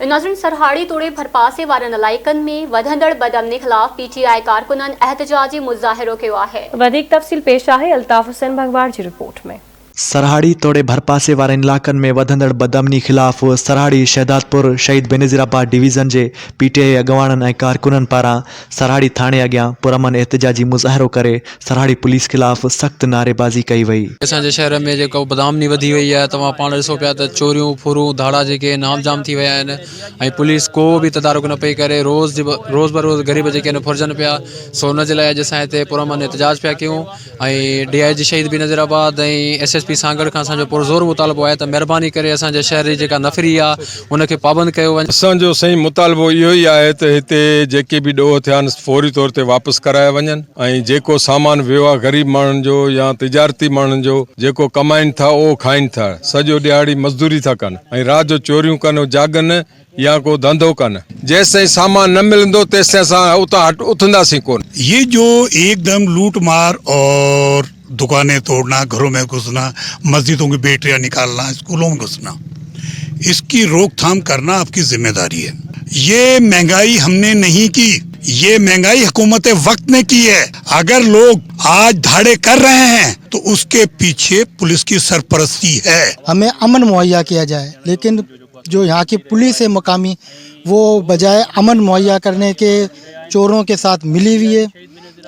नाज़रीन, सरहाड़ी तोड़े भरपासे वारनि इलाइक़नि में वधंदड़ बदअमनी ख़िलाफ़ PTI कारकुननि एहतजाजी मुज़ाहिरो कयो आहे। वधीक तफ़सील पेश आहे अल्ताफ़ हुसैन भगवार जी रिपोर्ट में। सरहाड़ी तोड़े भरपासे वारनि इलाक़नि में वधंदड़ बदअमनी ख़िलाफ़ सरहाड़ी शहदादपुर शहीद बेनज़ीराबाद डिवीज़न जे PTI अॻवाननि ऐं कारकुननि पारां सरहाड़ी थाणे अॻियां पुरअमन एहतजाजी मुज़ाहिरो करे सरहाड़ी पुलिस ख़िलाफ़ सख़्त नारेबाज़ी कई वई। असांजे शहर में जेको बदनामी वधी वई आहे, तव्हां पाण ॾिसो पिया त चोरियूं फुरूं धाड़ा जेके नाम जाम थी विया आहिनि ऐं पुलिस को बि तदारुक न पई करे। रोज़ बरोज़ ग़रीब जेके आहिनि फुरजनि पिया। सो हुन जे लाइ अॼु असां हिते पुरअमन एहतजाज पिया कयूं ऐं DIG शहीद बेनज़ीराबाद ऐं SSP सांगड़ खां असांजो पुरज़ोर मुतालबो आहे त महिरबानी करे असांजे शहर जी जेका नफ़री आहे उनखे पाबंद कयो वञे। असांजो सही मुतालबो इहो ई आहे त हिते जेके बि ॾोह थिया आहिनि फौरी तौर ते वापसि कराया वञनि ऐं जेको सामान वियो आहे ग़रीब माण्हुनि जो या तिजारती माण्हुनि जो जेको कमाइनि था उहो खाइनि था, सॼो ॾियाड़ी मज़दूरी था कनि ऐं राति जो चोरियूं कनि, जागनि या को धंधो कनि। जेसिताईं सामान न मिलंदो तेसिताईं असां उतां उथंदासीं कोन। ये जो एकदम लूट मार और दुकानें तोड़ना, घरों में घुसना, मस्जिदों की बैटरियां निकालना, स्कूलों में घुसना, इसकी रोकथाम करना आपकी जिम्मेदारी है। ये महंगाई हमने नहीं की, ये महंगाई हुकूमत वक्त ने की है। अगर लोग आज धाड़े कर रहे हैं तो उसके पीछे पुलिस की सरपरस्ती है। हमें अमन मुहैया किया जाए, लेकिन जो यहाँ की पुलिस है मकामी, वो बजाय अमन मुहैया करने के चोरों के साथ मिली हुई है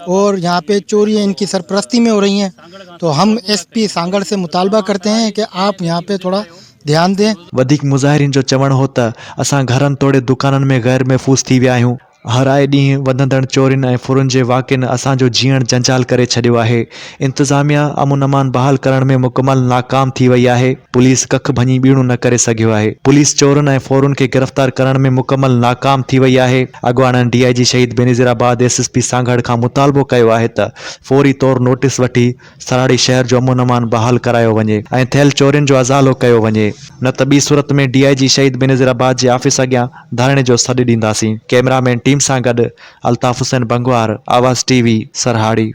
और यहाँ पे चोरियाँ इनकी सरपरस्ती में हो रही हैं। तो हम SP सांगड़ से मुतालबा करते हैं कि आप यहाँ पे थोड़ा ध्यान दें। वधीक मुज़ाहिरीन जो चवण हो त असां घरनि तोड़े दुकाननि में गैर महफ़ूज़ थी विया आहियूं। हर आए ॾींहुं वधंदड़ चोरियुनि ऐं फुरुनि जे वाक़िअनि असांजो जीअण जंजाल करे छॾियो आहे। इंतिज़ामिया अमन अमान बहाल करण में मुकमल नाकाम थी वई आहे। पुलिस कख भञी ॿीणो न करे सघियो आहे। पुलिस चोरनि ऐं फौरुनि खे गिरफ़्तार करण में मुकमल नाकाम थी वई आहे। अॻवाननि DIG शहीद बेनज़ीराबाद SSP सांगड़ खां मुतालबो कयो आहे त फौरी तौर नोटिस वठी सरहाड़ी शहर जो अमन अमान बहाल करायो वञे ऐं थियल चोरियुनि जो अज़ालो कयो वञे, न त ॿी सूरत में DIG शहीद बेनज़ीराबाद जे ऑफिस अॻियां धरणे जो सॾु ॾींदासीं। कैमरामैन टीम सां गॾु अल्ताफ़ हुसैन बंगवार, आवाज़ TV, सरहाड़ी।